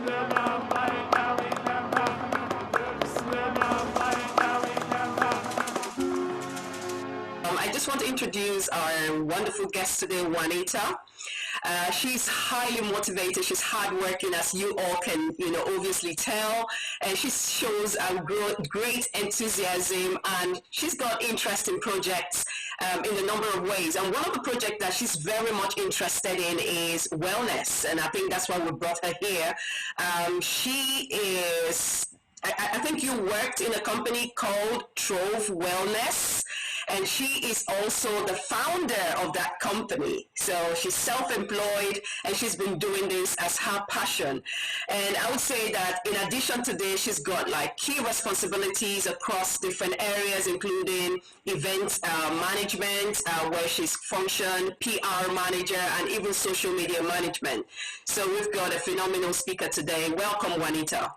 I just want to introduce our wonderful guest today, Juanita. She's highly motivated. She's hardworking, as you all can, obviously tell. And she shows great enthusiasm, and she's got interesting projects in a number of ways. And one of the projects that she's very much interested in is wellness, and I think that's why we brought her here. She is. I think you worked in a company called Trove Wellness, and she is also the founder of that company. So she's self-employed, and she's been doing this as her passion. And I would say that in addition to this, she's got like key responsibilities across different areas, including event management, where she's function, PR manager, and even social media management. So we've got a phenomenal speaker today. Welcome, Juanita.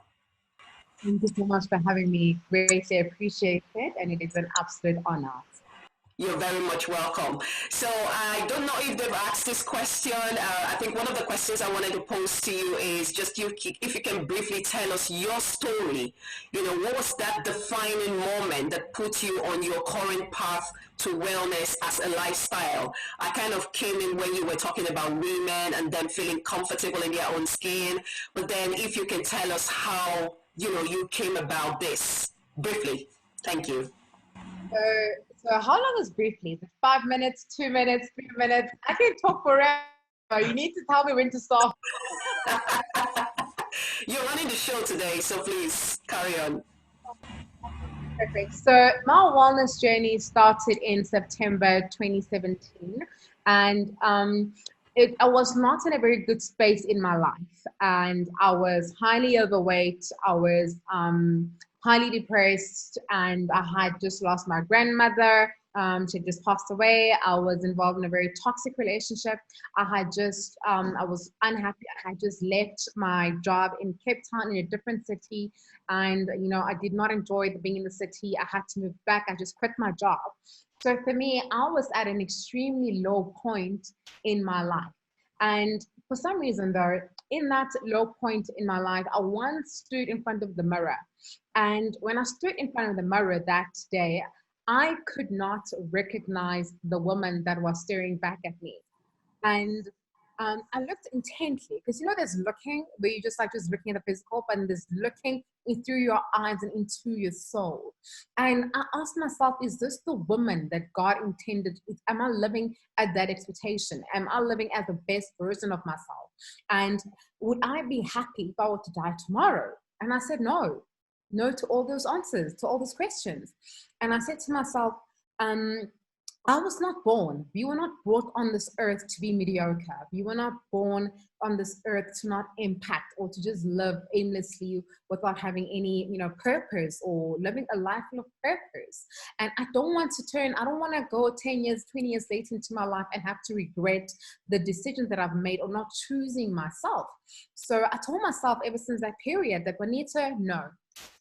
Thank you so much for having me. Greatly appreciate it, and it is an absolute honor. You're very much welcome. So I don't know if they've asked this question. I think one of the questions I wanted to pose to you is just if you can briefly tell us your story. What was that defining moment that put you on your current path to wellness as a lifestyle? I kind of came in when you were talking about women and them feeling comfortable in their own skin. But then if you can tell us how, you came about this briefly. Thank you. So how long is briefly? Is it 5 minutes, 2 minutes, 3 minutes? I can talk forever. You need to tell me when to stop. You're running the show today, so please carry on. Perfect. So my wellness journey started in September 2017, and I was not in a very good space in my life, and I was highly overweight. I was highly depressed, and I had just lost my grandmother. She just passed away. I was involved in a very toxic relationship. I was unhappy. I had just left my job in Cape Town in a different city, and I did not enjoy being in the city. I had to move back. I just quit my job. So for me, I was at an extremely low point in my life. And for some reason, though, in that low point in my life, I once stood in front of the mirror. And when I stood in front of the mirror that day, I could not recognize the woman that was staring back at me. And I looked intently, because there's looking where you just looking at the physical, but there's looking through your eyes and into your soul. And I asked myself, is this the woman that God intended? Am I living at that expectation? Am I living as the best version of myself? And would I be happy if I were to die tomorrow? And I said no to all those answers, to all those questions. And I said to myself, I was not born. We were not brought on this earth to be mediocre. We were not born on this earth to not impact or to just live aimlessly without having any, purpose or living a life full of purpose. And I don't want to go 10 years, 20 years later into my life and have to regret the decisions that I've made or not choosing myself. So I told myself ever since that period that, Juanita, no,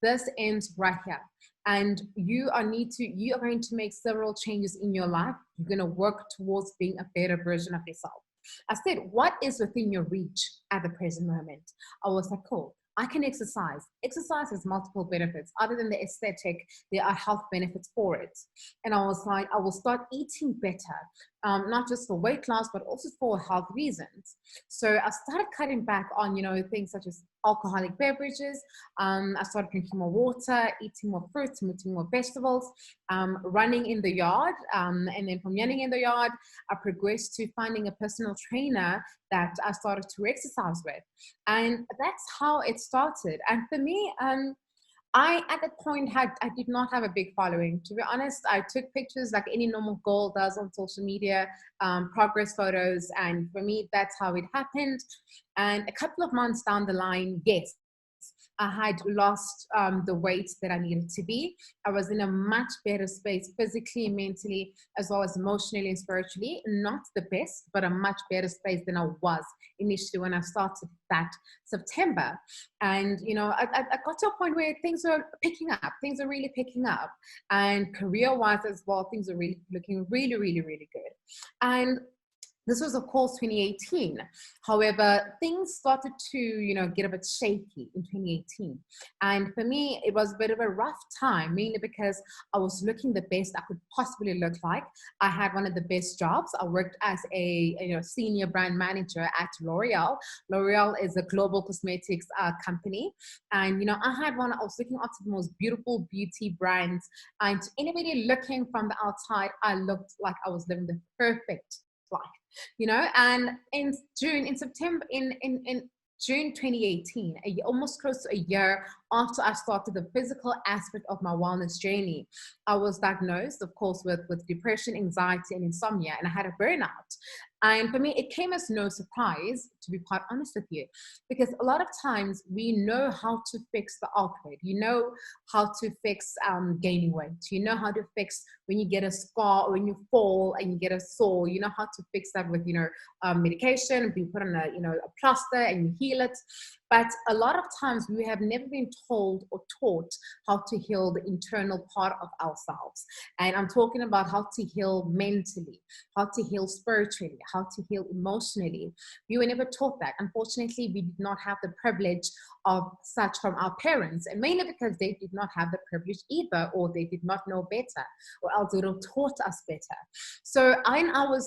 this ends right here. And you are going to make several changes in your life. You're going to work towards being a better version of yourself. I said, what is within your reach at the present moment? I was like, cool, I can exercise. Exercise has multiple benefits. Other than the aesthetic, there are health benefits for it. And I was like, I will start eating better, not just for weight loss, but also for health reasons. So I started cutting back on, things such as alcoholic beverages. I started drinking more water, eating more fruits, eating more vegetables, running in the yard. And then from running in the yard, I progressed to finding a personal trainer that I started to exercise with. And that's how it started. And for me, I, at that point, I did not have a big following. To be honest, I took pictures like any normal girl does on social media, progress photos. And for me, that's how it happened. And a couple of months down the line, yes, I had lost the weight that I needed to be. I was in a much better space physically, mentally, as well as emotionally and spiritually. Not the best, but a much better space than I was initially when I started that September. And, I got to a point where things are picking up. Things are really picking up. And career-wise as well, things are really looking really, really, really good. And This was, of course, 2018. However, things started to, get a bit shaky in 2018. And for me, it was a bit of a rough time, mainly because I was looking the best I could possibly look like. I had one of the best jobs. I worked as a senior brand manager at L'Oreal. L'Oreal is a global cosmetics company. And, I was looking after the most beautiful beauty brands. And to anybody looking from the outside, I looked like I was living the perfect life, and in June 2018, almost close to a year after I started the physical aspect of my wellness journey, I was diagnosed, of course, with depression, anxiety, and insomnia, and I had a burnout. And for me, it came as no surprise, to be quite honest with you, because a lot of times we know how to fix the outward. You know how to fix gaining weight. You know how to fix when you get a scar or when you fall and you get a sore. You know how to fix that with, medication. You put on a plaster and you heal it. But a lot of times we have never been told or taught how to heal the internal part of ourselves. And I'm talking about how to heal mentally, how to heal spiritually, how to heal emotionally. We were never taught that. Unfortunately, we did not have the privilege of such from our parents, and mainly because they did not have the privilege either, or they did not know better, or else they would have taught us better. So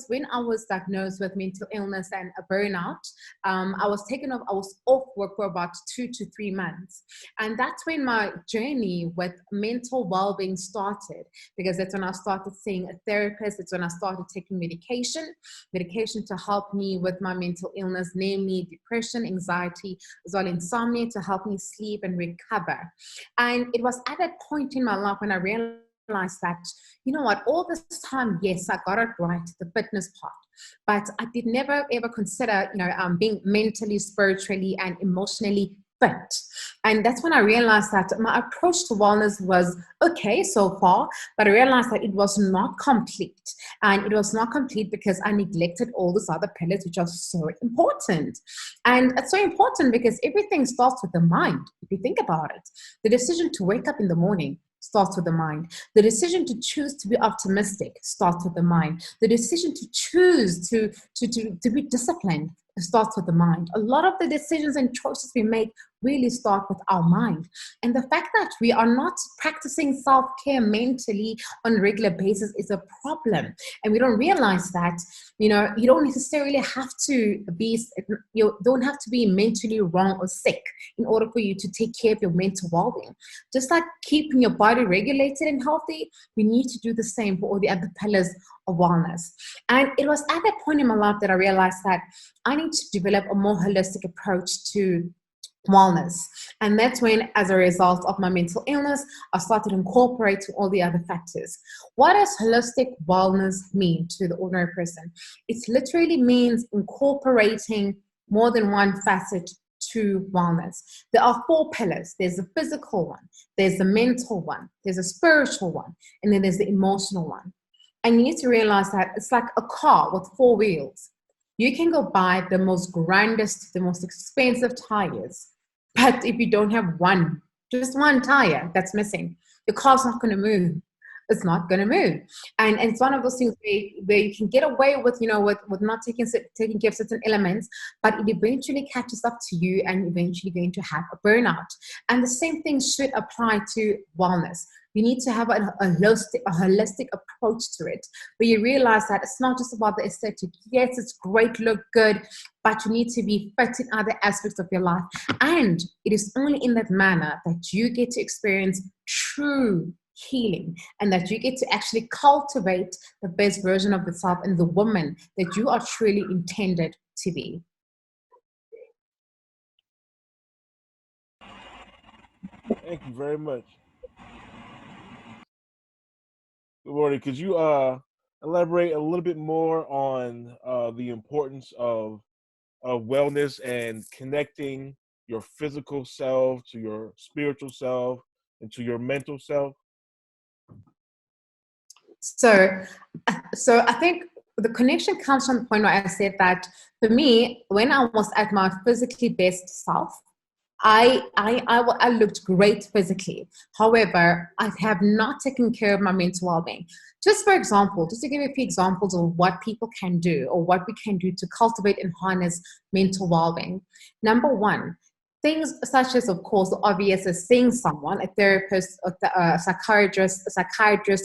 when I was diagnosed with mental illness and a burnout, I was off work for about 2 to 3 months. And that's when my journey with mental well-being started, because that's when I started seeing a therapist. It's when I started taking medication to help me with my mental illness, namely depression, anxiety, as well as insomnia, to help me sleep and recover. And it was at that point in my life when I realized that, all this time, yes, I got it right, the fitness part, but I did never ever consider, being mentally, spiritually, and emotionally fit. And that's when I realized that my approach to wellness was okay so far, but I realized that it was not complete. And it was not complete because I neglected all these other pillars, which are so important. And it's so important because everything starts with the mind. If you think about it, the decision to wake up in the morning starts with the mind. The decision to choose to be optimistic starts with the mind. The decision to choose to be disciplined starts with the mind. A lot of the decisions and choices we make really start with our mind. And the fact that we are not practicing self-care mentally on a regular basis is a problem. And we don't realize that, you don't necessarily have to be mentally wrong or sick in order for you to take care of your mental well-being. Just like keeping your body regulated and healthy, we need to do the same for all the other pillars of wellness. And it was at that point in my life that I realized that I need to develop a more holistic approach to wellness. And that's when, as a result of my mental illness, I started incorporating all the other factors. What does holistic wellness mean to the ordinary person? It literally means incorporating more than one facet to wellness. There are 4 pillars. There's the physical one, there's the mental one, there's a spiritual one, and then there's the emotional one. And you need to realize that it's like a car with 4 wheels. You can go buy the most grandest, the most expensive tires, but if you don't have just one tire that's missing, the car's not going to move. It's not going to move. And it's one of those things where you can get away with, with not taking care of certain elements, but it eventually catches up to you and you're eventually going to have a burnout. And the same thing should apply to wellness. You need to have a holistic approach to it, where you realize that it's not just about the aesthetic. Yes, it's great, look good, but you need to be fit in other aspects of your life. And it is only in that manner that you get to experience true healing, and that you get to actually cultivate the best version of yourself and the woman that you are truly intended to be. Thank you very much. Good morning. Could you elaborate a little bit more on the importance of wellness and connecting your physical self to your spiritual self and to your mental self? So, so I think the connection comes from the point where I said that for me, when I was at my physically best self, I looked great physically. However, I have not taken care of my mental well-being. Just for example, just to give you a few examples of what people can do or what we can do to cultivate and harness mental well-being. Number one, things such as, of course, the obvious is seeing someone, a therapist, a psychiatrist,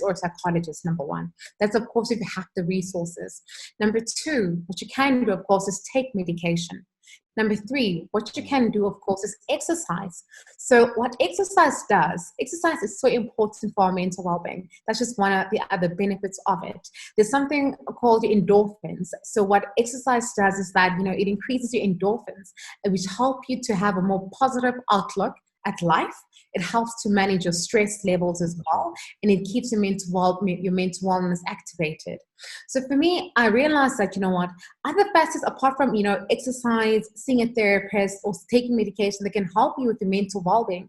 or a psychologist, number one. That's, of course, if you have the resources. Number two, what you can do, of course, is take medication. Number three, what you can do, of course, is exercise. So what exercise is so important for our mental well-being. That's just one of the other benefits of it. There's something called endorphins. So what exercise does is that, it increases your endorphins, which help you to have a more positive outlook at life. It helps to manage your stress levels as well, and it keeps your mental wellness activated. So for me, I realized that, other factors apart from, exercise, seeing a therapist, or taking medication that can help you with your mental well-being,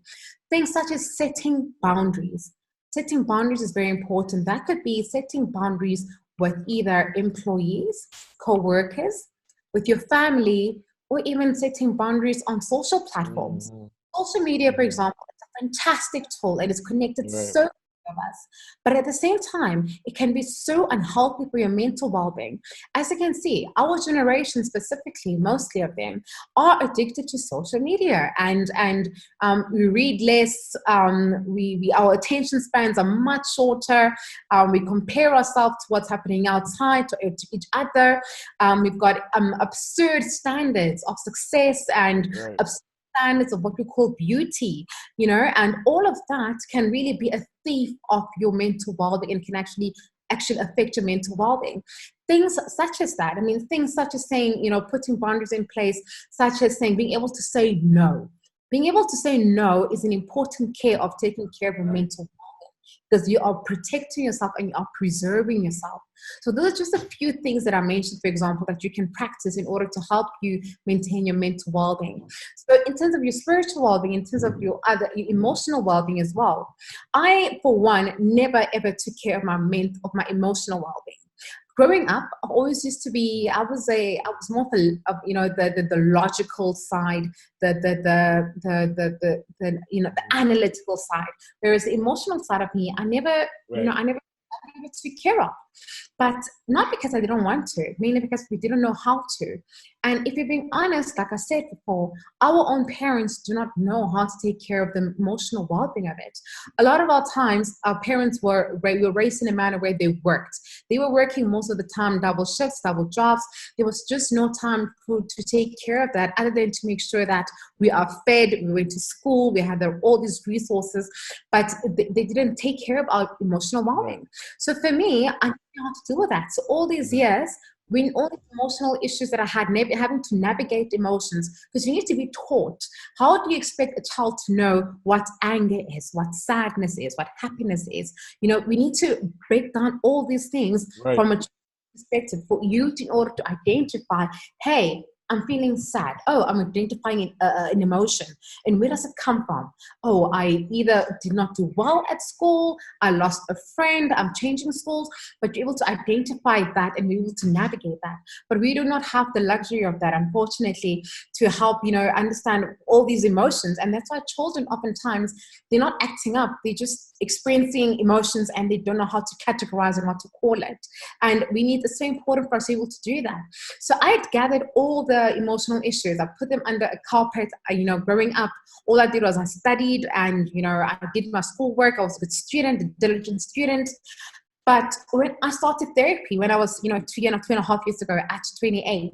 things such as setting boundaries. Setting boundaries is very important. That could be setting boundaries with either employees, co-workers, with your family, or even setting boundaries on social platforms. Mm-hmm. Social media, for example, is a fantastic tool and it's connected so many of us. But at the same time, it can be so unhealthy for your mental well-being. As you can see, our generation specifically, mostly of them, are addicted to social media, and we read less. Our attention spans are much shorter. We compare ourselves to what's happening outside to each other. We've got absurd standards of success and absurd standards of what we call beauty, and all of that can really be a thief of your mental well-being and can actually affect your mental well-being. Things such as that, things such as saying, putting boundaries in place, such as saying, being able to say no. Being able to say no is an important care of taking care of your mental well-being, because you are protecting yourself and you are preserving yourself. So those are just a few things that I mentioned, for example, that you can practice in order to help you maintain your mental well-being. So in terms of your spiritual well-being, in terms of your emotional well-being as well, I, for one, never ever took care of my emotional well-being. Growing up, I always used to be. I was more of the logical side, the analytical side. Whereas the emotional side of me, I never took care of. But not because I didn't want to, mainly because we didn't know how to. And if you're being honest, like I said before, our own parents do not know how to take care of the emotional well-being of it. A lot of our times, our parents were raised in a manner where they worked. They were working most of the time, double shifts, double jobs. There was just no time to take care of that, other than to make sure that we are fed, we went to school, we had all these resources, but they didn't take care of our emotional well-being. So for me, I didn't know how to deal with that. So all these years, when all the emotional issues that I had, having to navigate emotions, because you need to be taught. How do you expect a child to know what anger is, what sadness is, what happiness is? We need to break down all these things from a perspective for you in order to identify, hey, I'm feeling sad. Oh, I'm identifying an emotion. And where does it come from? Oh, I either did not do well at school, I lost a friend, I'm changing schools, but you're able to identify that and be able to navigate that. But we do not have the luxury of that, unfortunately, to help, understand all these emotions. And that's why children oftentimes, they're not acting up. They're just experiencing emotions and they don't know how to categorize and what to call it. And it's so important for us to be able to do that. So I had gathered all the emotional issues. I put them under a carpet. Growing up, all I did was I studied and, I did my schoolwork. I was a good student, a diligent student. But when I started therapy, when I was, 2.5 years ago at 28,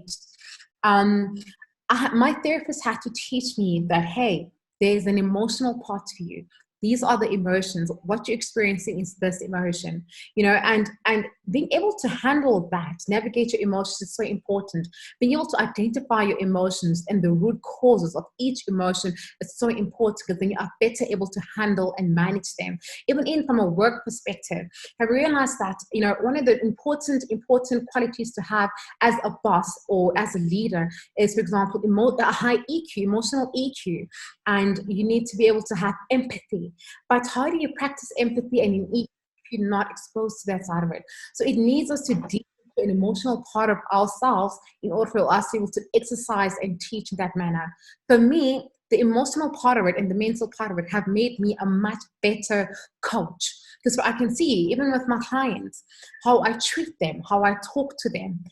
my therapist had to teach me that, hey, there's an emotional part to you. These are the emotions. What you're experiencing is this emotion, and being able to handle that, navigate your emotions is so important. Being able to identify your emotions and the root causes of each emotion is so important, because then you are better able to handle and manage them. Even from a work perspective, I realized that, one of the important qualities to have as a boss or as a leader is, for example, a high EQ, emotional EQ, and you need to be able to have empathy. But how do you practice empathy and in EQ if you're not exposed to that side of it? So it needs us to deep into an emotional part of ourselves in order for us to be able to exercise and teach in that manner. For me, the emotional part of it and the mental part of it have made me a much better coach. Because I can see, even with my clients, how I treat them, how I talk to them.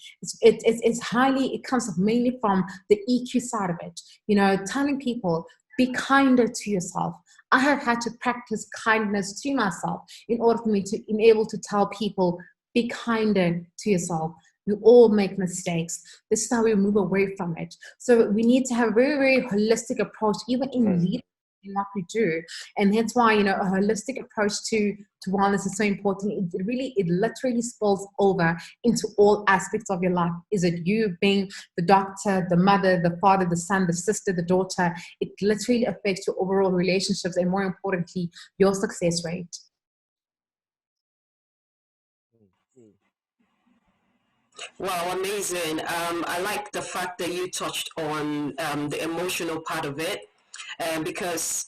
It comes mainly from the EQ side of it. You know, telling people, be kinder to yourself. I have had to practice kindness to myself in order for me to be able to tell people, be kinder to yourself. We all make mistakes. This is how we move away from it. So we need to have a very, very holistic approach, even in leadership, in what we do. And that's why, you know, a holistic approach to wellness is so important. It literally spills over into all aspects of your life. Is it you being the doctor, the mother, the father, the son, the sister, the daughter? It literally affects your overall relationships and, more importantly, your success rate. Wow, amazing. I like the fact that you touched on the emotional part of it, because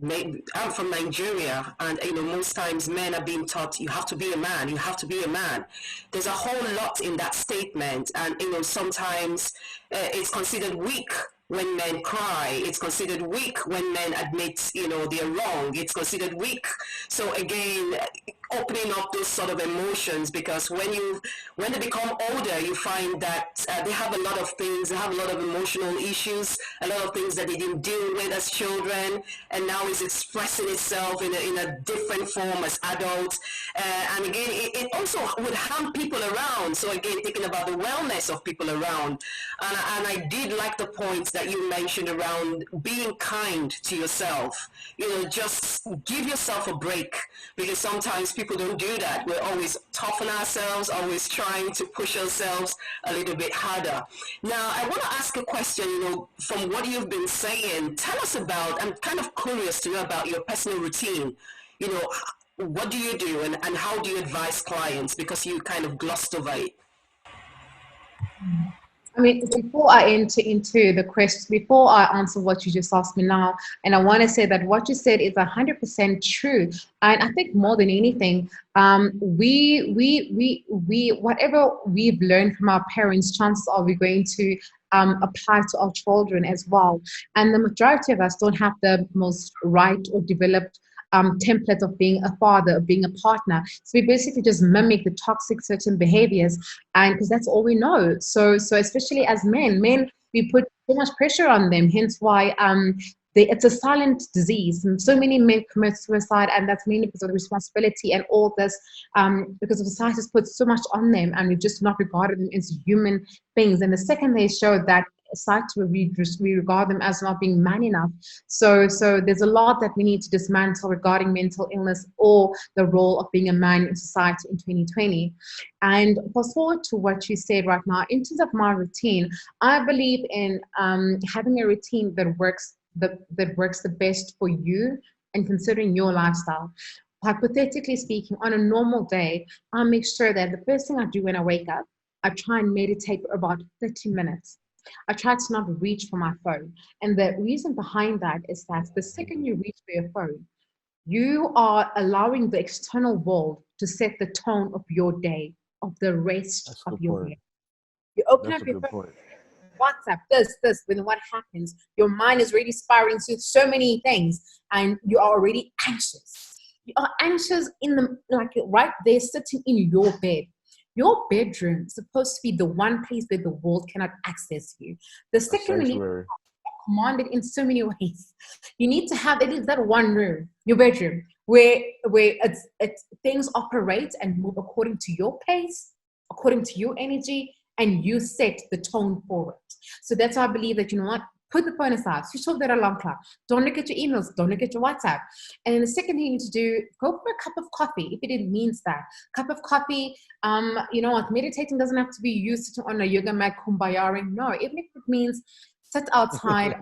I'm from Nigeria, and you know most times men are being taught you have to be a man, you have to be a man. There's a whole lot in that statement, and you know sometimes it's considered weak when men cry. It's considered weak when men admit you know they're wrong. It's considered weak. So again, opening up those sort of emotions, because when they become older, you find that they have a lot of things. They have a lot of emotional issues, a lot of things that they didn't deal with as children, and now is expressing itself in a different form as adults. And again, it also would harm people around. So again, thinking about the wellness of people around. And I did like the points that you mentioned around being kind to yourself. You know, just give yourself a break, because sometimes people don't do that. We're always tough on ourselves, always trying to push ourselves a little bit harder. Now, I want to ask a question, you know, from what you've been saying. Tell us about, I'm kind of curious to know about your personal routine. You know, what do you do, and how do you advise clients? Because you kind of glossed over it. I mean, before I enter into the question, before I answer what you just asked me now, and I want to say that what you said is 100% true. And I think more than anything, whatever we've learned from our parents, chances are we're going to apply to our children as well. And the majority of us don't have the most right or developed template of being a father, of being a partner. So we basically just mimic the toxic certain behaviors, and because that's all we know. So especially as men, we put so much pressure on them. Hence why it's a silent disease. And so many men commit suicide, and that's mainly because of the responsibility and all this, because the society has put so much on them, and we've just not regarded them as human beings. And the second they show that side where we regard them as not being man enough. So there's a lot that we need to dismantle regarding mental illness or the role of being a man in society in 2020. And fast forward to what you said right now, in terms of my routine, I believe in having a routine that works the best for you and considering your lifestyle. Hypothetically speaking, on a normal day, I make sure that the first thing I do when I wake up, I try and meditate for about 30 minutes. I try to not reach for my phone. And the reason behind that is that the second you reach for your phone, you are allowing the external world to set the tone of your day, of the rest That's a of good your point. day. You open That's up a your good phone, point. WhatsApp, this, when what happens, your mind is already spiraling to so many things, and you are already anxious. You are anxious in the, like, right there sitting in your bed. Your bedroom is supposed to be the one place where the world cannot access you. The A second we need sanctuary. commanded in so many ways. You need to have at least that one room, your bedroom, where it's things operate and move according to your pace, according to your energy, and you set the tone for it. So that's why I believe that, you know what, put the phone aside, switch off that alarm clock. Don't look at your emails, don't look at your WhatsApp. And then the second thing you need to do, go for a cup of coffee, if it means that. Cup of coffee, you know what, meditating doesn't have to be you sitting on a yoga mat kumbayaring. No, even if it means sit outside,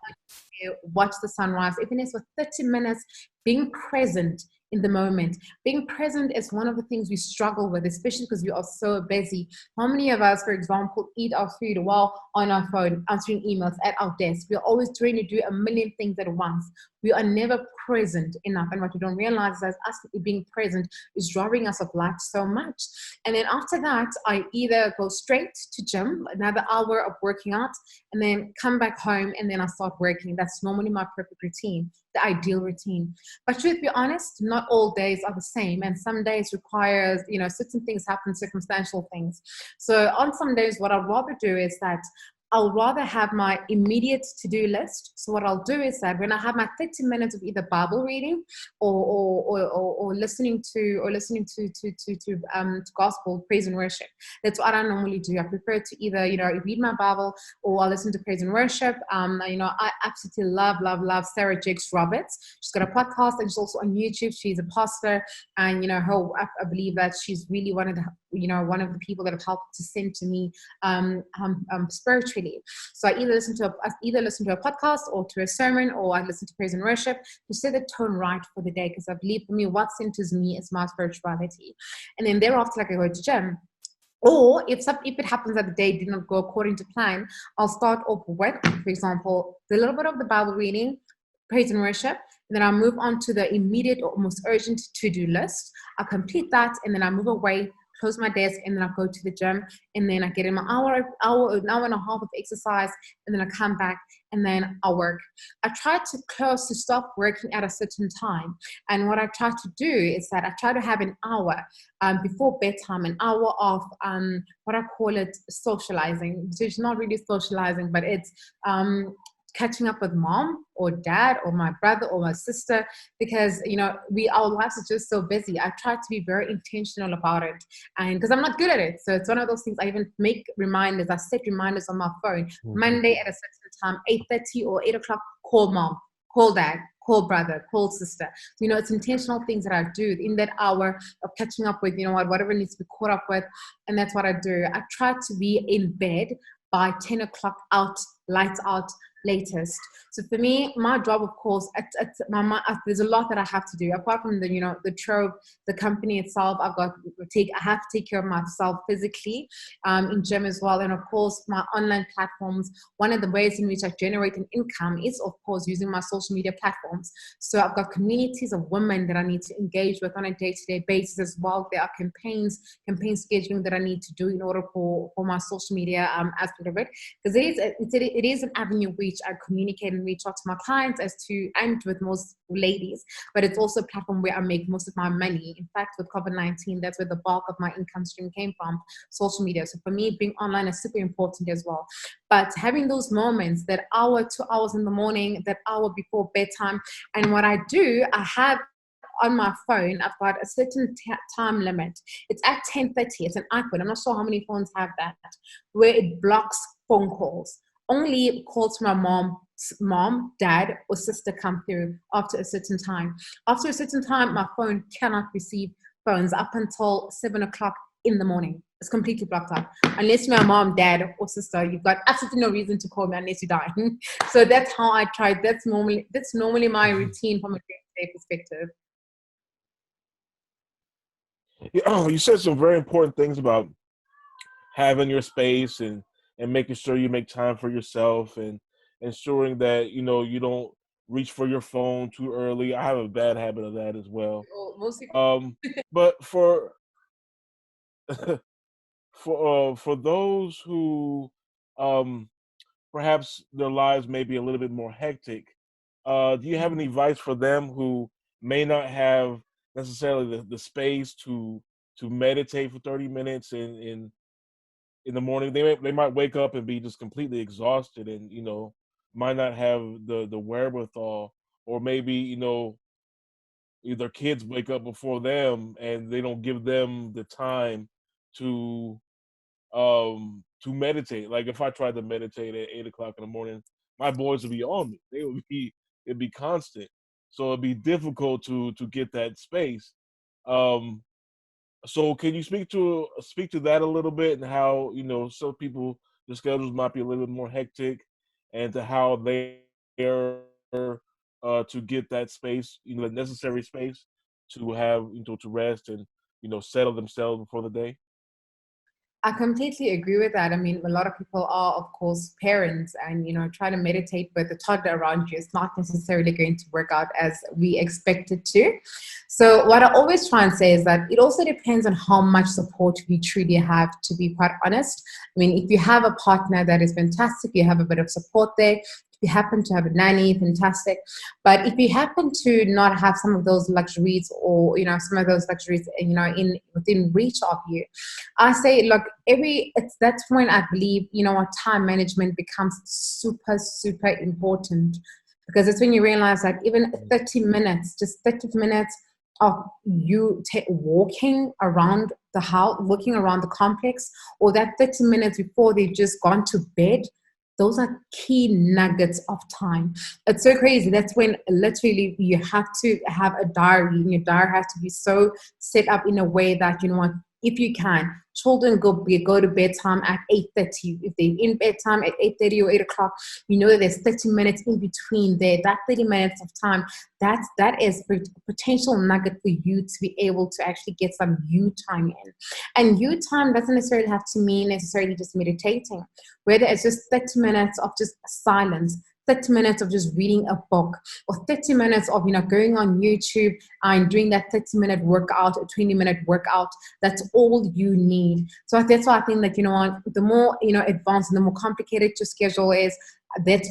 watch the sunrise, even if it's for 30 minutes, being present in the moment. Being present is one of the things we struggle with, especially because we are so busy. How many of us, for example, eat our food while on our phone, answering emails at our desk? We're always trying to do a million things at once. We are never present enough. And what we don't realize is that us being present is robbing us of life so much. And then after that, I either go straight to gym, another hour of working out, and then come back home, and then I start working. That's normally my perfect routine, the ideal routine. But truth be honest, not all days are the same, and some days requires, certain things happen, circumstantial things. So on some days, what I'd rather do is that I'll rather have my immediate to-do list. So what I'll do is that when I have my 30 minutes of either Bible reading or listening to gospel praise and worship, that's what I normally do. I prefer to either read my Bible or I listen to praise and worship. I absolutely love Sarah Jakes Roberts. She's got a podcast and she's also on YouTube. She's a pastor, and I believe that she's really one of the people that have helped to send to me spiritually. So I either listen to a podcast or to a sermon, or I listen to praise and worship to set the tone right for the day, because I believe for me what centers me is my spirituality. And then thereafter, like, I go to gym. Or if it happens that the day did not go according to plan, I'll start off with, for example, a little bit of the Bible reading, praise and worship, and then I move on to the immediate or most urgent to-do list. I complete that, and then I move away, close my desk, and then I go to the gym, and then I get in my an hour and a half of exercise, and then I come back, and then I work. I try to stop working at a certain time. And what I try to do is that I try to have an hour before bedtime, an hour of what I call it socializing. So it's not really socializing, but it's catching up with mom or dad or my brother or my sister, because our lives are just so busy. I try to be very intentional about it, and because I'm not good at it, so it's one of those things. I even make reminders. I set reminders on my phone. Monday at a certain time, 8:30 or 8 o'clock, call mom, call dad, call brother, call sister. It's intentional things that I do in that hour of catching up with whatever needs to be caught up with, and that's what I do. I try to be in bed by 10 o'clock, lights out, latest. So for me, my job, of course, there's a lot that I have to do apart from the trove, the company itself. I have to take care of myself physically, in gym as well, and of course my online platforms. One of the ways in which I generate an income is, of course, using my social media platforms. So I've got communities of women that I need to engage with on a day-to-day basis as well. There are campaign scheduling that I need to do in order for my social media aspect of it, because it is an avenue which I communicate and reach out to my clients and with most ladies, but it's also a platform where I make most of my money. In fact, with COVID-19, that's where the bulk of my income stream came from, social media. So for me, being online is super important as well. But having those moments, that hour, 2 hours in the morning, that hour before bedtime, and what I do, I have on my phone, I've got a certain time limit. It's at 10:30. It's an iPhone. I'm not sure how many phones have that, where it blocks phone calls. Only calls from my mom, dad, or sister come through after a certain time. After a certain time, my phone cannot receive phones up until 7 o'clock in the morning. It's completely blocked out. Unless you're my mom, dad, or sister, you've got absolutely no reason to call me unless you die. So that's how I try. That's normally my routine from a day-to-day perspective. You said some very important things about having your space and making sure you make time for yourself and ensuring that you don't reach for your phone too early. I have a bad habit of that as well. Mostly. But for for those who um perhaps their lives may be a little bit more hectic, do you have any advice for them who may not have necessarily the space to meditate for 30 minutes in the morning? They might wake up and be just completely exhausted, and might not have the wherewithal, or maybe either kids wake up before them and they don't give them the time to to meditate. Like if I tried to meditate at 8 o'clock in the morning, my boys would be on me. It'd be constant. So it'd be difficult to get that space. Um, so can you speak to that a little bit, and how some people, the schedules might be a little bit more hectic, and to how they're to get that space, the necessary space to have to rest and settle themselves before the day. I completely agree with that. I mean, a lot of people are, of course, parents, and try to meditate with a toddler around you. It's not necessarily going to work out as we expect it to. So, what I always try and say is that it also depends on how much support we truly have. To be quite honest, I mean, if you have a partner, that is fantastic. You have a bit of support there. If you happen to have a nanny, fantastic. But if you happen to not have some of those luxuries, or some of those luxuries, in within reach of you, I say, look, that's when I believe, what time management becomes super, super important, because it's when you realize that even 30 minutes, just 30 minutes of you walking around the house, walking around the complex, or that 30 minutes before they've just gone to bed, those are key nuggets of time. It's so crazy. That's when literally you have to have a diary, and your diary has to be so set up in a way that, what, if you can, children go to bedtime at 8:30. If they're in bedtime at 8:30 or 8 o'clock, that there's 30 minutes in between there. That 30 minutes of time, that is a potential nugget for you to be able to actually get some you time in. And you time doesn't necessarily have to mean necessarily just meditating. Whether it's just 30 minutes of just silence, 30 minutes of just reading a book, or 30 minutes of going on YouTube and doing that 30-minute workout, a 20-minute workout. That's all you need. So that's why I think that the more advanced and the more complicated your schedule is, that's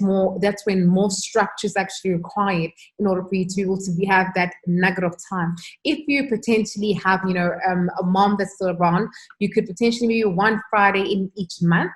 when more structure is actually required in order for you to be able to have that nugget of time. If you potentially have a mom that's still around, you could potentially maybe one Friday in each month,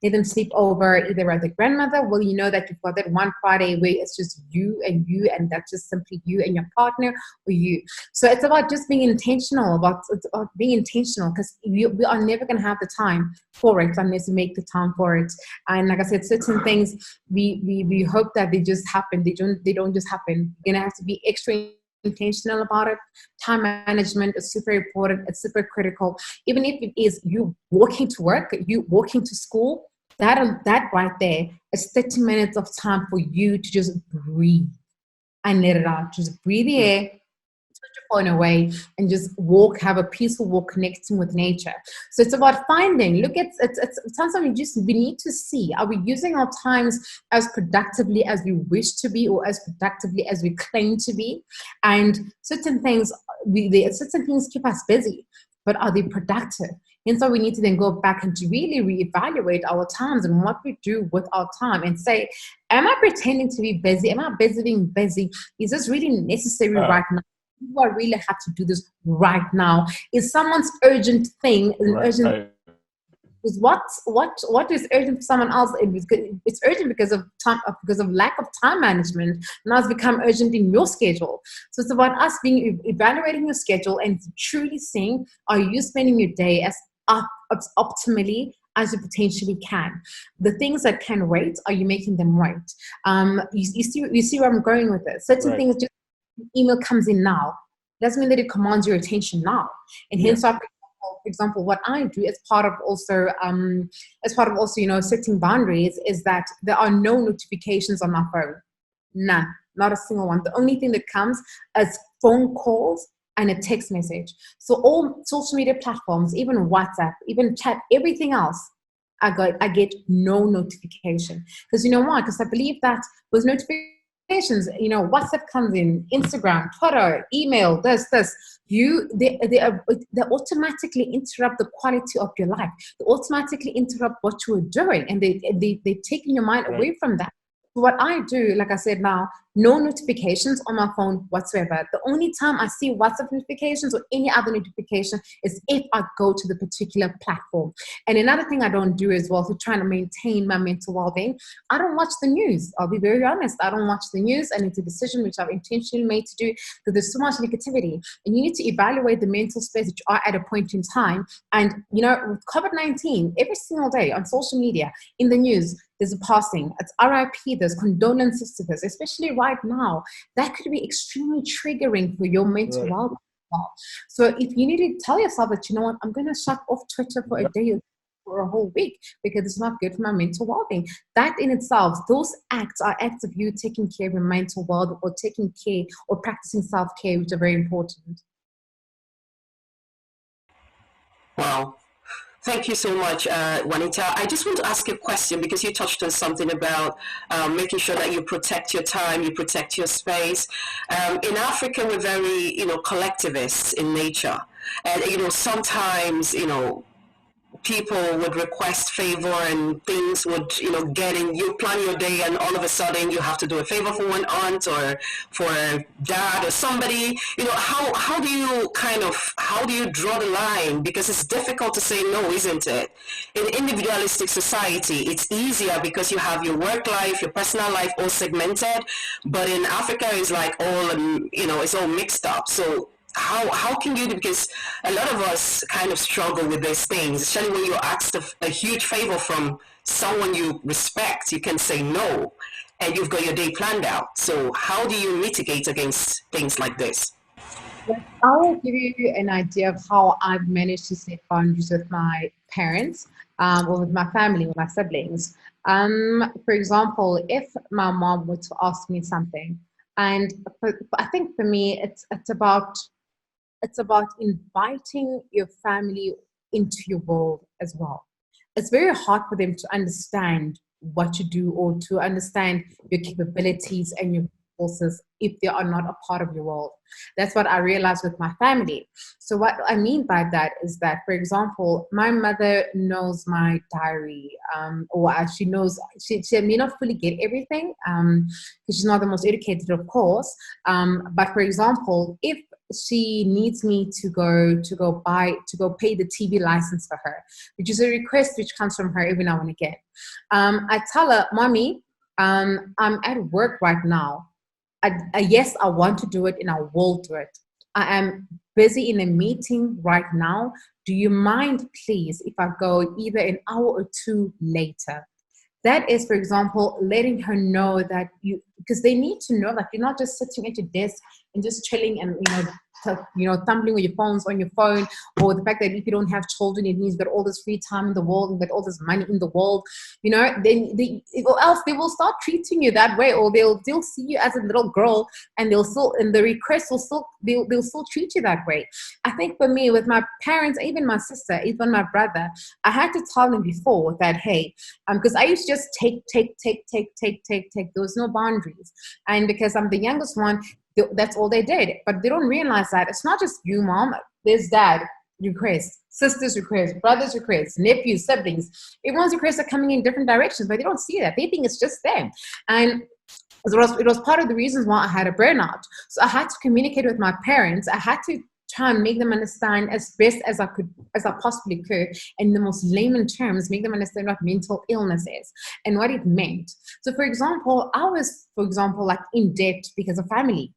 let them sleep over either at the grandmother. Well, that you've got that one Friday where it's just you, and that's just simply you and your partner, or you. So it's about just being intentional, because we are never going to have the time for it unless we make the time for it. And like I said, certain things we hope that they just happen. They don't just happen. You're gonna have to be extra intentional about it. Time management is super important. It's super critical. Even if it is you walking to work, you walking to school, that right there is 30 minutes of time for you to just breathe and let it out. Just breathe the air, put your phone away, and just walk, have a peaceful walk, connecting with nature. So it's about finding, it's something we need to see. Are we using our times as productively as we wish to be, or as productively as we claim to be? And certain things keep us busy, but are they productive? And so we need to then go back and to really reevaluate our times and what we do with our time, and say, am I pretending to be busy? Am I busy being busy? Is this really necessary right now? Do I really have to do this right now? Is someone's urgent thing urgent? Is what is urgent for someone else? It's urgent because of time, because of lack of time management. Now it's become urgent in your schedule. So it's about us evaluating your schedule and truly seeing, are you spending your day as optimally as you potentially can? The things that can wait, are you making them wait? You see where I'm going with this. Certain things, just email comes in now, doesn't mean that it commands your attention now. And hence, for example, what I do as part of also setting boundaries is that there are no notifications on my phone. None, not a single one. The only thing that comes is phone calls and a text message. So all social media platforms, even WhatsApp, even chat, everything else, I get no notification. Because you know why? Because I believe that with notifications, WhatsApp comes in, Instagram, Twitter, email, they automatically interrupt the quality of your life. They automatically interrupt what you are doing, and they're taking your mind away from that. What I do, like I said now, no notifications on my phone whatsoever. The only time I see WhatsApp notifications or any other notification is if I go to the particular platform. And another thing I don't do as well, to try to maintain my mental well-being, I don't watch the news. I'll be very honest. I don't watch the news, and it's a decision which I've intentionally made to do, because there's so much negativity. And you need to evaluate the mental space that you are at a point in time. And, with COVID-19, every single day on social media, in the news, there's a passing. It's RIP, there's condolences to this, especially right now. That could be extremely triggering for your mental well-being. So if you need to tell yourself that, what, I'm going to shut off Twitter for a day or a whole week because it's not good for my mental well-being. That in itself, those acts are acts of you taking care of your mental well-being, or taking care or practicing self-care, which are very important. Wow. Thank you so much, Juanita. I just want to ask you a question because you touched on something about making sure that you protect your time, you protect your space. In Africa, we're very, collectivists in nature. And, sometimes, people would request favor and things would get in. You plan your day and all of a sudden you have to do a favor for one aunt or for a dad or somebody. How do you how do you draw the line, because it's difficult to say no, isn't it? In individualistic society it's easier because you have your work life, your personal life all segmented, but in Africa it's like all it's all mixed up. So how can you, because a lot of us kind of struggle with these things, especially when you're asked a huge favor from someone you respect, you can say no and you've got your day planned out. So how do you mitigate against things like this? I will give you an idea of how I've managed to set boundaries with my parents, or with my family, with my siblings. For example, if my mom were to ask me something, and I think for me, it's about inviting your family into your world as well. It's very hard for them to understand what you do or to understand your capabilities and your forces if they are not a part of your world. That's what I realized with my family. So what I mean by that is that, for example, my mother knows my diary, or she knows, she may not fully get everything, because she's not the most educated, of course. But for example, if she needs me to go pay the TV license for her, which is a request which comes from her every now and again. I tell her, Mommy, I'm at work right now. Yes, I want to do it and I will do it. I am busy in a meeting right now. Do you mind, please, if I go either an hour or two later? That is, for example, letting her know that because they need to know that you're not just sitting at your desk and just chilling and tumbling with your phones on your phone, or the fact that if you don't have children, it means you've got all this free time in the world and got all this money in the world, then or else they will start treating you that way, or they'll still see you as a little girl, and the request will still they'll still treat you that way. I think for me, with my parents, even my sister, even my brother, I had to tell them before that, hey, because I used to just take. There was no boundaries, and because I'm the youngest one, that's all they did. But they don't realize that it's not just you, mom. There's dad requests, sisters requests, brothers requests, nephews, siblings. Everyone's requests are coming in different directions, but they don't see that. They think it's just them. And it was part of the reasons why I had a burnout. So I had to communicate with my parents. I had to try and make them understand as best as I possibly could, in the most layman terms, make them understand what mental illness is and what it meant. So for example, I was, like in debt because of family.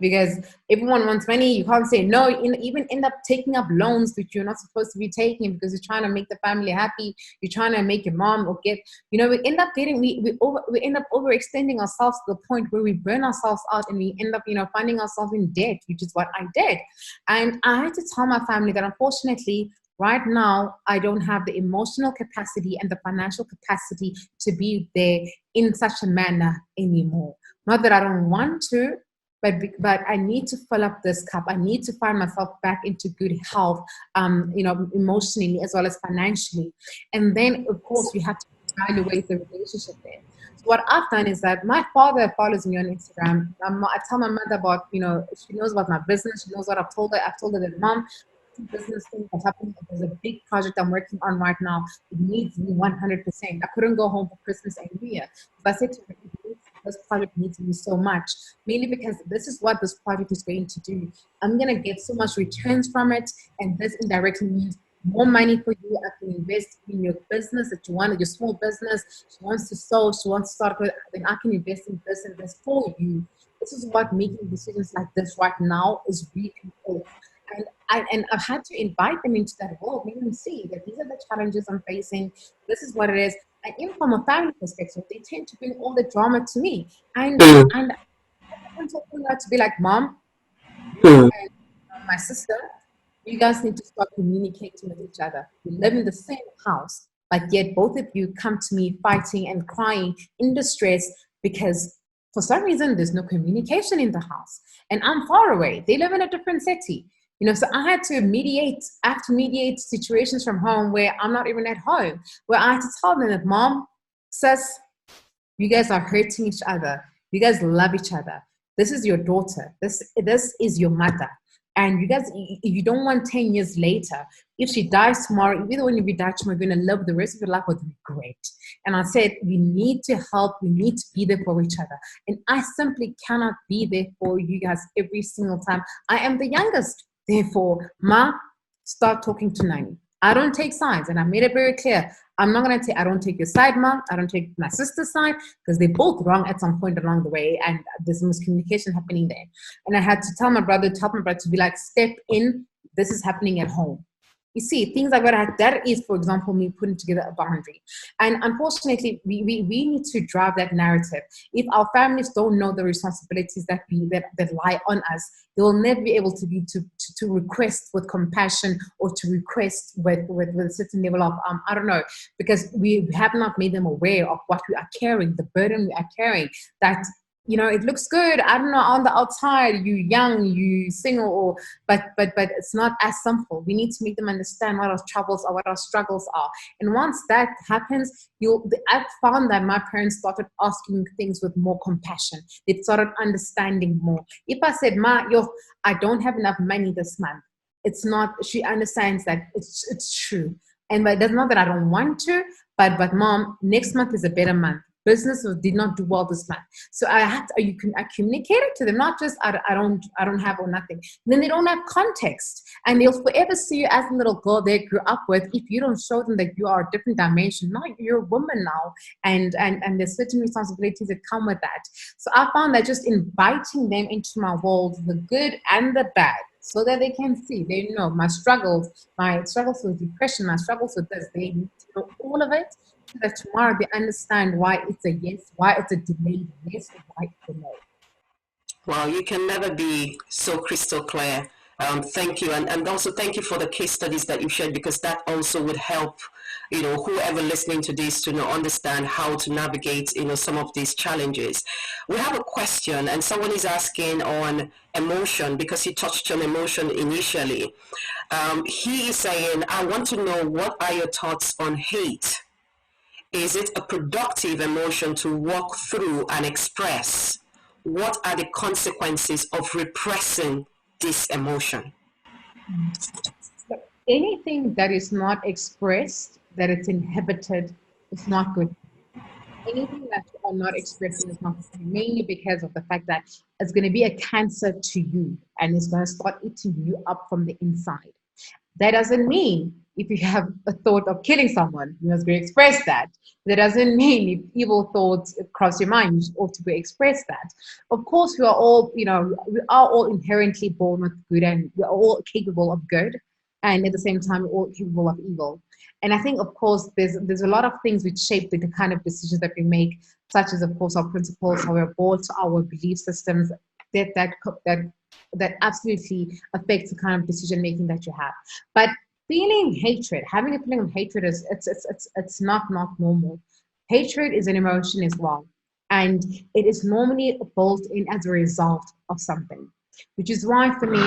Because everyone wants money. You can't say no. You even end up taking up loans which you're not supposed to be taking because you're trying to make the family happy. You're trying to make your mom or get, we end up we end up overextending ourselves to the point where we burn ourselves out, and we end up, finding ourselves in debt, which is what I did. And I had to tell my family that unfortunately, right now, I don't have the emotional capacity and the financial capacity to be there in such a manner anymore. Not that I don't want to, but I need to fill up this cup. I need to find myself back into good health, emotionally as well as financially. And then, of course, we have to evaluate the relationship there. So what I've done is that my father follows me on Instagram. I tell my mother about, she knows about my business. She knows what I've told her. I've told her that, Mom, business thing that's happening. There's a big project I'm working on right now. It needs me 100%. I couldn't go home for Christmas and New Year. But I said to her, this project needs me so much, mainly because this is what this project is going to do. I'm going to get so much returns from it, and this indirectly means more money for you. I can invest in your business that you want, your small business. She wants to sow, she wants to start with, then I can invest in this and this for you. This is what making decisions like this right now is really important. And I've had to invite them into that world, make them see that these are the challenges I'm facing. This is what it is. And even from a family perspective, they tend to bring all the drama to me. And I'm talking about to be like, Mom, you and my sister, you guys need to start communicating with each other. We live in the same house, but yet both of you come to me fighting and crying in distress because for some reason there's no communication in the house. And I'm far away. They live in a different city. You know, so I had to mediate situations from home where I'm not even at home, where I had to tell them that, Mom, sis, you guys are hurting each other. You guys love each other. This is your daughter. This is your mother. And you guys, you don't want 10 years later, if she dies tomorrow, either when you die tomorrow, you're going to live the rest of your life with regret. And I said, we need to help. We need to be there for each other. And I simply cannot be there for you guys every single time. I am the youngest. Therefore, Ma, start talking to Nani. I don't take sides. And I made it very clear. I'm not going to take, I don't take your side, Ma. I don't take my sister's side, because they're both wrong at some point along the way. And there's miscommunication happening there. And I had to tell my brother to be like, step in. This is happening at home. You see, things like that is, for example, me putting together a boundary. And unfortunately, we need to drive that narrative. If our families don't know the responsibilities that lie on us, they will never be able to request with compassion, or to request with a certain level of, I don't know, because we have not made them aware of what we are carrying, the burden we are carrying, that, you know, it looks good, I don't know, on the outside, you young, you single, but it's not as simple. We need to make them understand what our troubles are, what our struggles are. And once that happens, I've found that my parents started asking things with more compassion. They started understanding more. If I said, Ma, I don't have enough money this month, it's not, she understands that it's true. And it's not that I don't want to, but Mom, next month is a better month. Business did not do well this month, so I communicated to them, not just I don't have or nothing. Then they don't have context, and they'll forever see you as a little girl they grew up with if you don't show them that you are a different dimension. Now you're a woman now, and there's certain responsibilities that come with that. So I found that just inviting them into my world, the good and the bad, so that they can see, they know my struggles with depression, my struggles with this, they need to know all of it, so that tomorrow they understand why it's a yes, why it's a delayed yes, or why it's a no. Well, you can never be so crystal clear. Thank you. And also thank you for the case studies that you shared, because that also would help, you know, whoever listening to this to understand how to navigate, some of these challenges. We have a question, and someone is asking on emotion, because he touched on emotion initially. He is saying, I want to know, what are your thoughts on hate? Is it a productive emotion to walk through and express? What are the consequences of repressing this emotion? So anything that is not expressed, that it's inhibited, is not good. Anything that you are not expressing is not good, mainly because of the fact that it's going to be a cancer to you, and it's going to start eating you up from the inside. That doesn't mean if you have a thought of killing someone, you must go express that. That doesn't mean if evil thoughts cross your mind, you ought to go express that. Of course, we are all inherently born with good, and we are all capable of good. And at the same time, we're all capable of evil. And I think, of course, there's a lot of things which shape the kind of decisions that we make, such as, of course, our principles, how we're born, our belief systems, that absolutely affects the kind of decision making that you have. But having a feeling of hatred is it's not normal. Hatred is an emotion as well, and it is normally built in as a result of something. Which is why for me,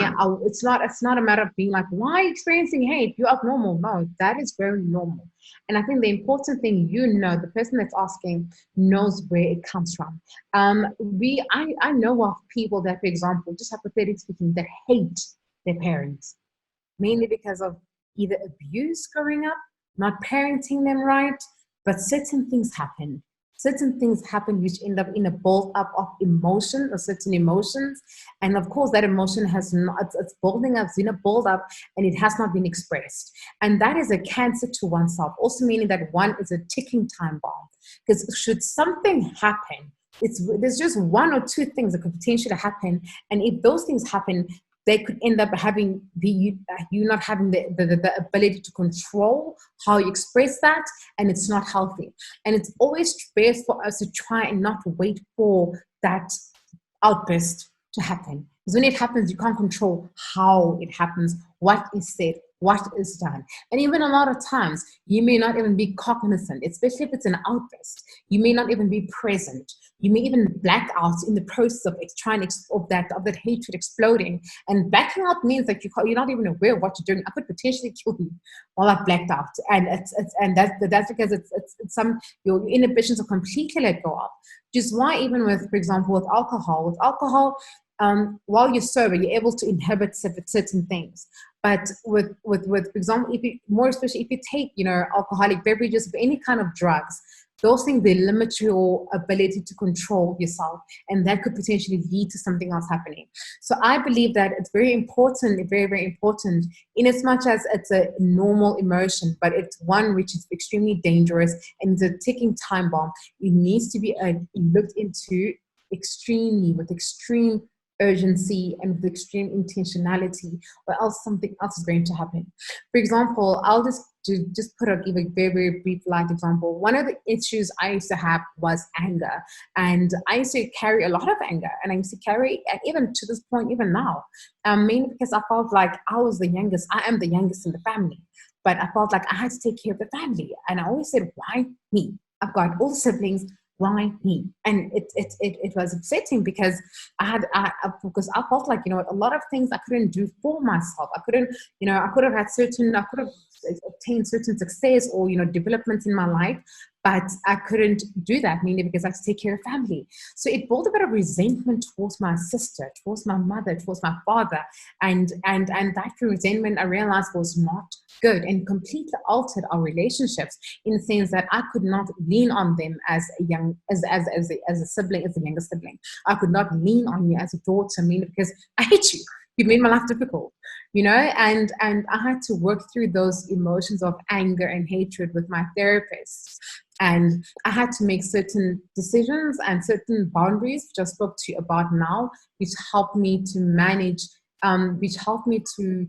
it's not a matter of being like, why are you experiencing hate? You're abnormal. No, that is very normal. And I think the important thing, the person that's asking knows where it comes from. I know of people that, for example, just hypothetically speaking, that hate their parents, mainly because of either abuse growing up, not parenting them right, but certain things happen. Certain things happen which end up in a build up of emotion, or certain emotions. And of course, that emotion it's building up, it's in a build up, and it has not been expressed. And that is a cancer to oneself, also meaning that one is a ticking time bomb. Because should something happen, there's just one or two things that could potentially happen. And if those things happen, they could end up having you not having the ability to control how you express that, and it's not healthy. And it's always best for us to try and not wait for that outburst to happen. Because when it happens, you can't control how it happens, what is said, what is done. And even a lot of times, you may not even be cognizant, especially if it's an outburst. You may not even be present. You may even black out in the process of trying of that hatred exploding. And blacking out means that you're not even aware of what you're doing. I could potentially kill you while I've blacked out, and that's because it's some your inhibitions are completely let go of. Which is why even with, for example, with alcohol, while you're sober, you're able to inhibit certain things. But with for example, if you more especially if you take alcoholic beverages of any kind of drugs, those things, they limit your ability to control yourself, and that could potentially lead to something else happening. So I believe that it's very important, very, very important, in as much as it's a normal emotion, but it's one which is extremely dangerous and it's a ticking time bomb. It needs to be looked into with extreme urgency and with extreme intentionality, or else something else is going to happen. For example, I'll just give a very, very brief life example. One of the issues I used to have was anger, and I used to carry a lot of anger, and I used to carry, and even to this point, even now, mainly because I felt like I was the youngest. I am the youngest in the family, but I felt like I had to take care of the family, and I always said, "Why me? I've got all the siblings. Why me?" And it was upsetting because because I felt like a lot of things I couldn't do for myself. I couldn't, I could have obtained certain success or development in my life, but I couldn't do that, mainly because I had to take care of family. So it built a bit of resentment towards my sister, towards my mother, towards my father, and that resentment I realized was not good and completely altered our relationships, in the sense that I could not lean on them as a sibling, as a younger sibling. I could not lean on you as a daughter, mainly because I hate you. You made my life difficult, and I had to work through those emotions of anger and hatred with my therapist. And I had to make certain decisions and certain boundaries, which I spoke to you about now, which helped me to manage, which helped me to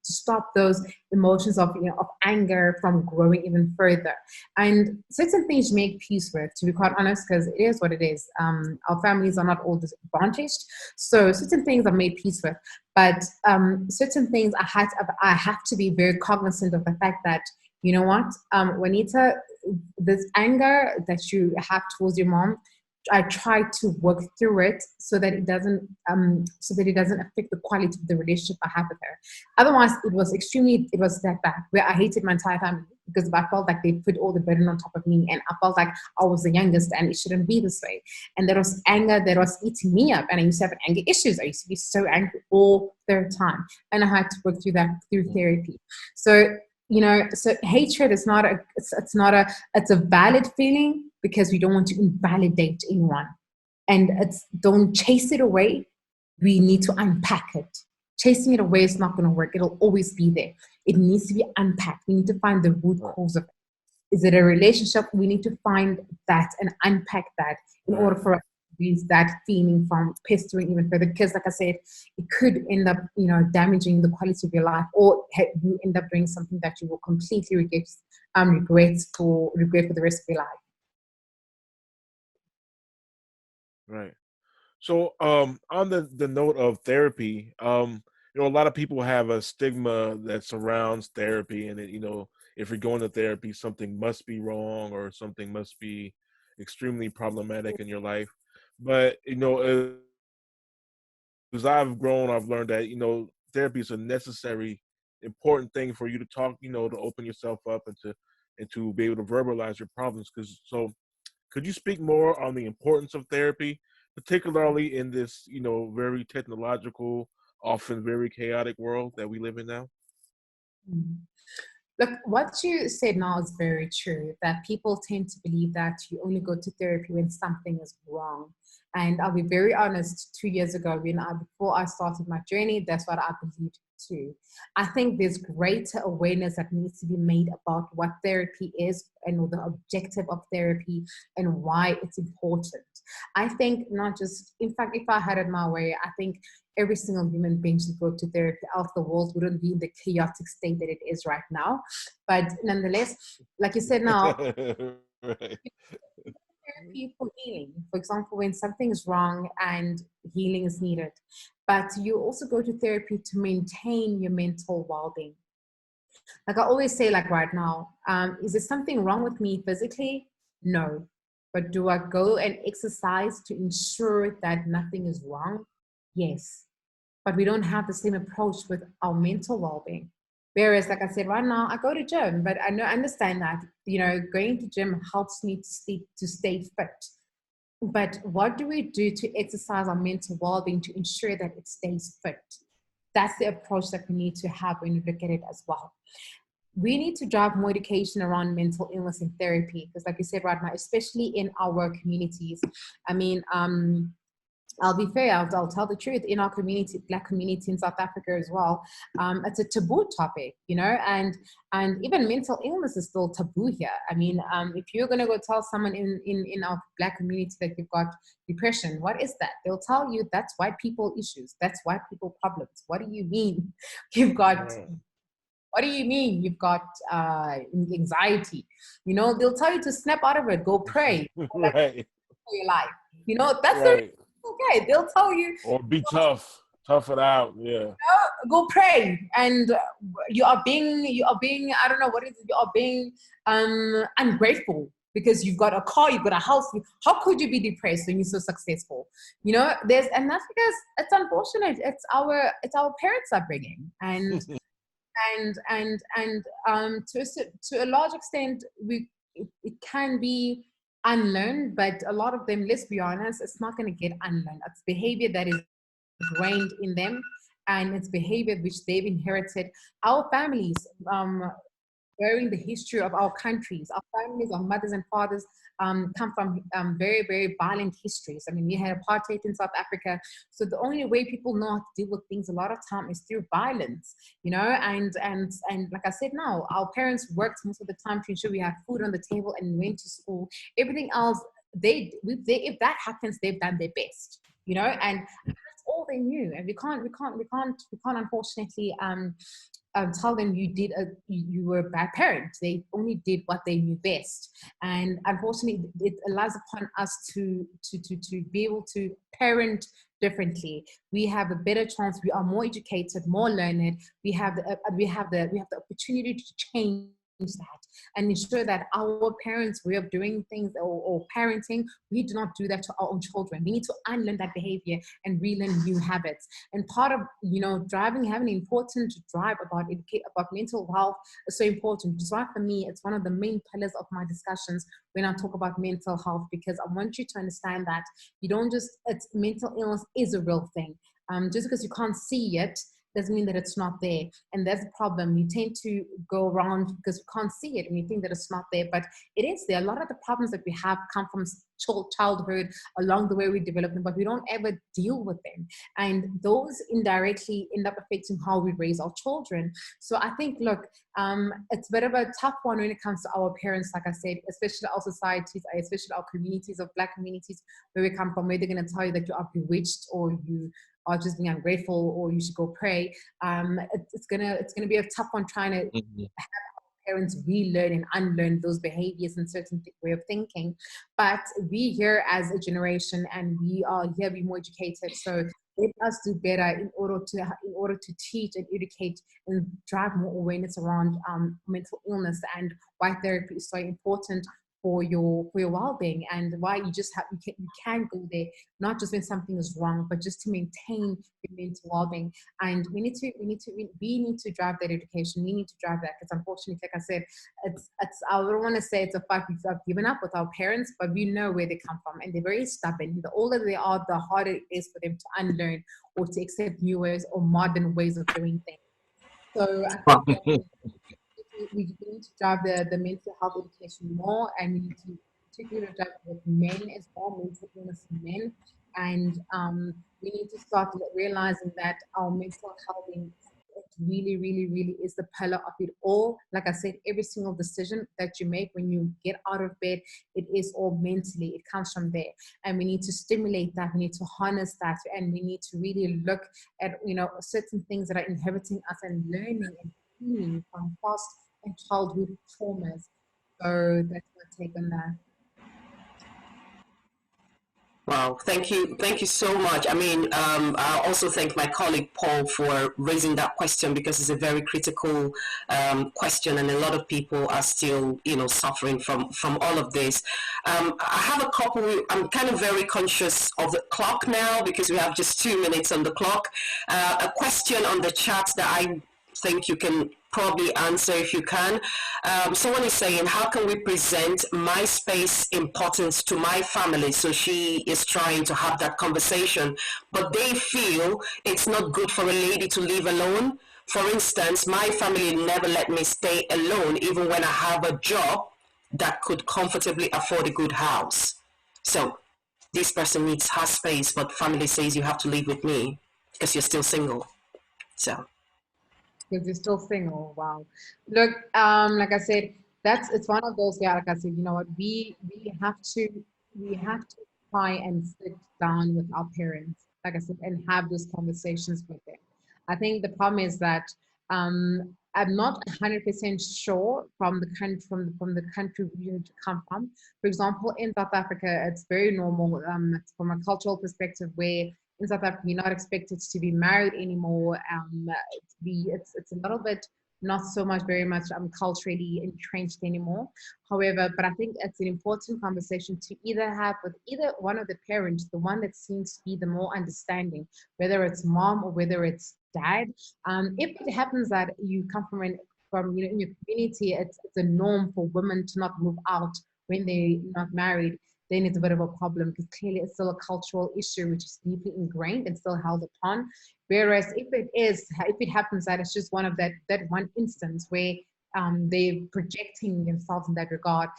stop those emotions of anger from growing even further. And certain things you make peace with, to be quite honest, because it is what it is. Our families are not all disadvantaged, so certain things I've made peace with. But certain things I have to be very cognizant of the fact that, you know what, Juanita, this anger that you have towards your mom, I try to work through it so that it doesn't affect the quality of the relationship I have with her. Otherwise, it was that bad, where I hated my entire family because I felt like they put all the burden on top of me, and I felt like I was the youngest and it shouldn't be this way. And there was anger that was eating me up, and I used to have anger issues. I used to be so angry all the time, and I had to work through that through therapy. So so hatred is it's a valid feeling, because we don't want to invalidate anyone, and don't chase it away. We need to unpack it. Chasing it away is not going to work. It'll always be there. It needs to be unpacked. We need to find the root cause of it. Is it a relationship? We need to find that and unpack that in order for us to release that feeling from pestering even further. Because, like I said, it could end up, damaging the quality of your life, or you end up doing something that you will completely regret for the rest of your life. Right. So, on the note of therapy, a lot of people have a stigma that surrounds therapy, and if you're going to therapy, something must be wrong or something must be extremely problematic in your life. But as I've grown, I've learned that therapy is a necessary, important thing for you to talk, to open yourself up and to be able to verbalize your problems. Could you speak more on the importance of therapy, particularly in this, very technological, often very chaotic world that we live in now? Mhm. Look, what you said now is very true, that people tend to believe that you only go to therapy when something is wrong. And I'll be very honest, 2 years ago, before I started my journey, that's what I believed too. I think there's greater awareness that needs to be made about what therapy is and the objective of therapy and why it's important. I think not just, in fact, if I had it my way, I think every single human being should go to therapy, else the world wouldn't be in the chaotic state that it is right now. But nonetheless, like you said now, Right. therapy for healing. For example, when something is wrong and healing is needed. But you also go to therapy to maintain your mental well-being. Like I always say, like right now, is there something wrong with me physically? No. But do I go and exercise to ensure that nothing is wrong? Yes. But we don't have the same approach with our mental well-being. Whereas, like I said, right now I go to gym, but I understand that, going to gym helps me to stay fit. But what do we do to exercise our mental well-being to ensure that it stays fit? That's the approach that we need to have when we look at it as well. We need to drive more education around mental illness and therapy, because like you said right now, especially in our communities, I mean, I'll be fair, I'll tell the truth, in our community, Black community in South Africa as well, it's a taboo topic, and even mental illness is still taboo here. I mean, if you're going to go tell someone in our Black community that you've got depression, what is that? They'll tell you that's white people issues, that's white people problems. What do you mean you've got what do you mean you've got anxiety? They'll tell you to snap out of it, go pray, Right. for your life. That's Right. okay. They'll tell you, Or be tough it out. Yeah. go pray, and you are being, I don't know what it is. You are being ungrateful because you've got a car, you've got a house. How could you be depressed when you're so successful? And that's because it's unfortunate. It's our parents' upbringing, and to a large extent, it can be unlearned, but a lot of them, let's be honest, it's not going to get unlearned. It's behavior that is ingrained in them, and it's behavior which they've inherited. Our families, bearing the history of our countries, our families, our mothers and fathers come from very, very violent histories. I mean, we had apartheid in South Africa. So the only way people know how to deal with things a lot of time is through violence, and like I said, now our parents worked most of the time to ensure we have food on the table and went to school. Everything else, if that happens, they've done their best, and that's all they knew. And we can't unfortunately tell them you were a bad parent. They only did what they knew best, and unfortunately, it relies upon us to be able to parent differently. We have a better chance. We are more educated, more learned. We have the opportunity to change that and ensure that our parents' way of doing things or parenting, we do not do that to our own children. We need to unlearn that behavior and relearn new habits. And part of having an important drive about mental health is so important. Just like for me, it's one of the main pillars of my discussions when I talk about mental health, because I want you to understand that mental illness is a real thing. Just because you can't see it doesn't mean that it's not there. And that's the problem. You tend to go around because you can't see it and you think that it's not there, but it is there. A lot of the problems that we have come from childhood, along the way we develop them, but we don't ever deal with them. And those indirectly end up affecting how we raise our children. So I think, look, it's a bit of a tough one when it comes to our parents, like I said, especially our societies, especially our communities of Black communities where we come from, where they're going to tell you that you are bewitched or you are just being ungrateful or you should go pray. It's gonna be a tough one trying to have parents relearn and unlearn those behaviors and certain way of thinking. But we here as a generation, and we are here, be more educated. So let us do better in order to teach and educate and drive more awareness around mental illness and why therapy is so important for your well-being, and why you can go there not just when something is wrong, but just to maintain your mental well-being. And we need to drive that education. We need to drive that, because unfortunately, like I said, it's I don't want to say it's a fight we've given up with our parents, but we know where they come from, and they're very stubborn. The older they are, the harder it is for them to unlearn or to accept new ways or modern ways of doing things. So I think we need to drive the mental health education more, and we need to particularly drive with men as well, mental illness in men. And we need to start realizing that our mental health really, really, really is the pillar of it all. Like I said, every single decision that you make when you get out of bed, it is all mentally. It comes from there, and we need to stimulate that. We need to harness that, and we need to really look at certain things that are inheriting us and learning and healing from past and childhood traumas. So that's my take on that. Wow, thank you so much. I mean, I also thank my colleague Paul for raising that question because it's a very critical question, and a lot of people are still, suffering from all of this. I have a couple. I'm kind of very conscious of the clock now because we have just 2 minutes on the clock. A question on the chat that I think you can probably answer if you can. Someone is saying, how can we present my space importance to my family? So she is trying to have that conversation, but they feel it's not good for a lady to live alone. For instance, my family never let me stay alone, even when I have a job that could comfortably afford a good house. So this person needs her space, but family says you have to live with me because you're still single. So Because you're still single. Wow. Look, like I said, it's one of those, yeah, like I said, you know what, we have to try and sit down with our parents, like I said, and have those conversations with them. I think the problem is that I'm not 100% sure from the country from the country we need to come from. For example, in South Africa, it's very normal from a cultural perspective where in South Africa, you're not expected to be married anymore. It's a little bit not so much very much culturally entrenched anymore. However, but I think it's an important conversation to either have with either one of the parents, the one that seems to be the more understanding, whether it's mom or whether it's dad. If it happens that you come from in your community, it's a norm for women to not move out when they're not married, then it's a bit of a problem because clearly it's still a cultural issue which is deeply ingrained and still held upon. Whereas if it happens that it's just one of that one instance where they're projecting themselves in that regard,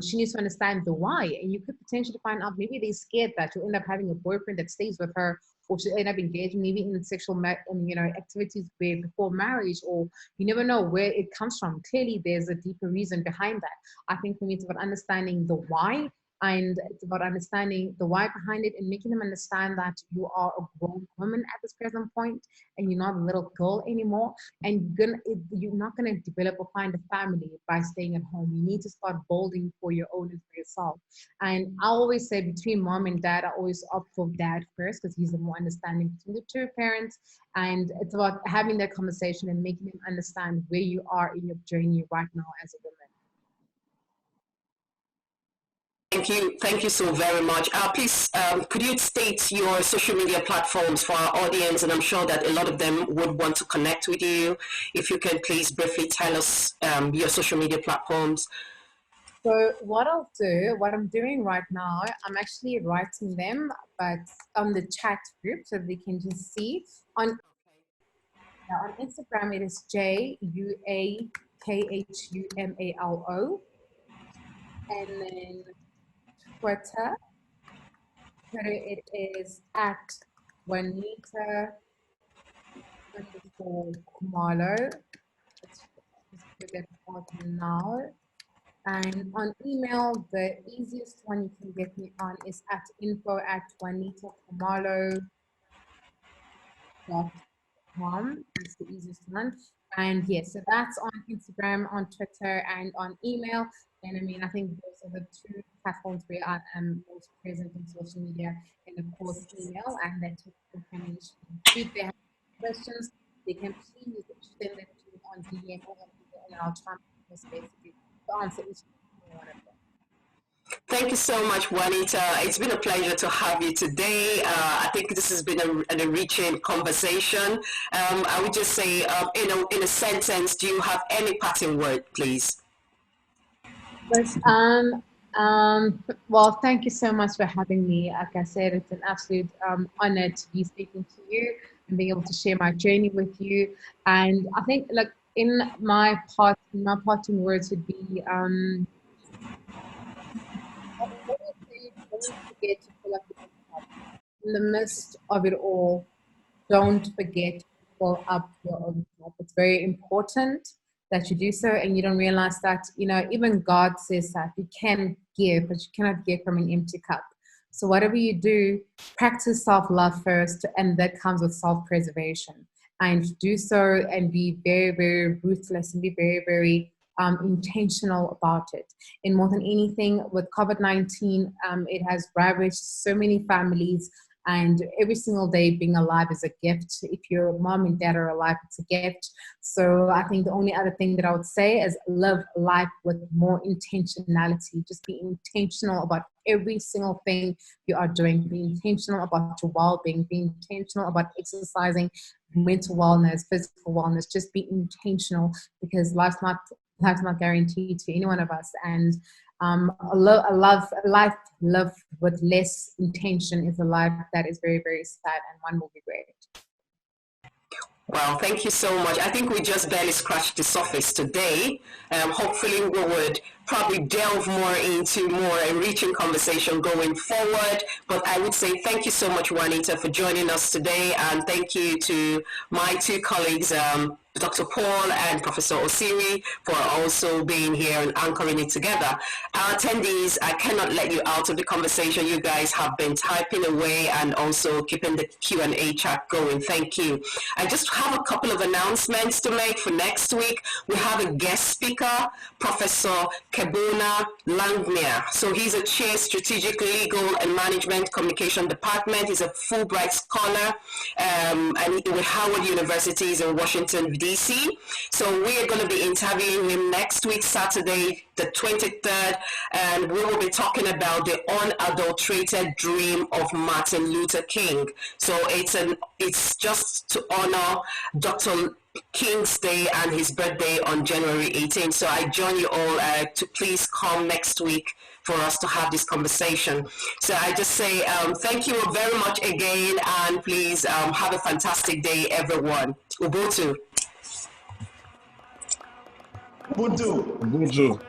she needs to understand the why, and you could potentially find out maybe they're scared that you'll end up having a boyfriend that stays with her, or she'll end up engaging maybe in sexual activities where before marriage, or you never know where it comes from. Clearly there's a deeper reason behind that. I think for me it's about understanding the why, and it's about understanding the why behind it and making them understand that you are a grown woman at this present point and you're not a little girl anymore, and you're not going to develop or find a family by staying at home. You need to start building for your own and for yourself. And I always say between mom and dad, I always opt for dad first because he's the more understanding between the two parents. And it's about having that conversation and making them understand where you are in your journey right now as a woman. Thank you so very much. Please, could you state your social media platforms for our audience? And I'm sure that a lot of them would want to connect with you. If you can please briefly tell us your social media platforms. So what I'm doing right now, I'm actually writing them, but on the chat group so they can just see. On Instagram, it is JUAKHUMALO. And then Twitter, it is at Juanita _Khumalo. Let's just put that out now. And on email, the easiest one you can get me on is at info@juanitakhumalo.com. That's the easiest one. And yes, so that's on Instagram, on Twitter, and on email. And I mean, I think those are the two platforms where I am most present in social media, and of course, email. And then if they have questions, they can please send them to me on DM or and I'll try my best basically to answer each one of them. Thank you so much, Juanita. It's been a pleasure to have you today. I think this has been an enriching conversation. I would just say, in a sentence, do you have any parting word, please? But well, thank you so much for having me. Like I said, it's an absolute honor to be speaking to you and being able to share my journey with you. And I think, like, my parting words would be, always say, don't forget to fill up your cup. In the midst of it all, don't forget to fill up your own cup. It's very important that you do so, and you don't realize that, even God says that you can give, but you cannot give from an empty cup. So whatever you do, practice self-love first, and that comes with self-preservation. And do so and be very, very ruthless and be very, very intentional about it. And more than anything, with COVID-19, it has ravaged so many families. And every single day being alive is a gift. If your mom and dad are alive, it's a gift. So I think the only other thing that I would say is live life with more intentionality. Just be intentional about every single thing you are doing. Be intentional about your well-being. Be intentional about exercising, mental wellness, physical wellness. Just be intentional, because life's not guaranteed to any one of us. And a life lived with less intention is a life that is very, very sad, and one will regret. Well, thank you so much. I think we just barely scratched the surface today. Hopefully we would probably delve more into more enriching conversation going forward. But I would say thank you so much, Juanita, for joining us today. And thank you to my two colleagues, Dr. Paul and Professor Osiri, for also being here and anchoring it together. Our attendees, I cannot let you out of the conversation. You guys have been typing away and also keeping the Q&A chat going. Thank you. I just have a couple of announcements to make for next week. We have a guest speaker, Professor Kebona Langmere. So he's a chair strategic legal and management communication department. He's a Fulbright scholar and with Howard University in Washington, DC. So we are going to be interviewing him next week, Saturday, the 23rd, and we will be talking about the unadulterated dream of Martin Luther King. So it's just to honor Dr. King's Day and his birthday on January 18th. So I join you all to please come next week for us to have this conversation. So I just say thank you very much again, and please have a fantastic day, everyone. Ubuntu. Ubuntu. Ubuntu.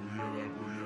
Booyah, booyah.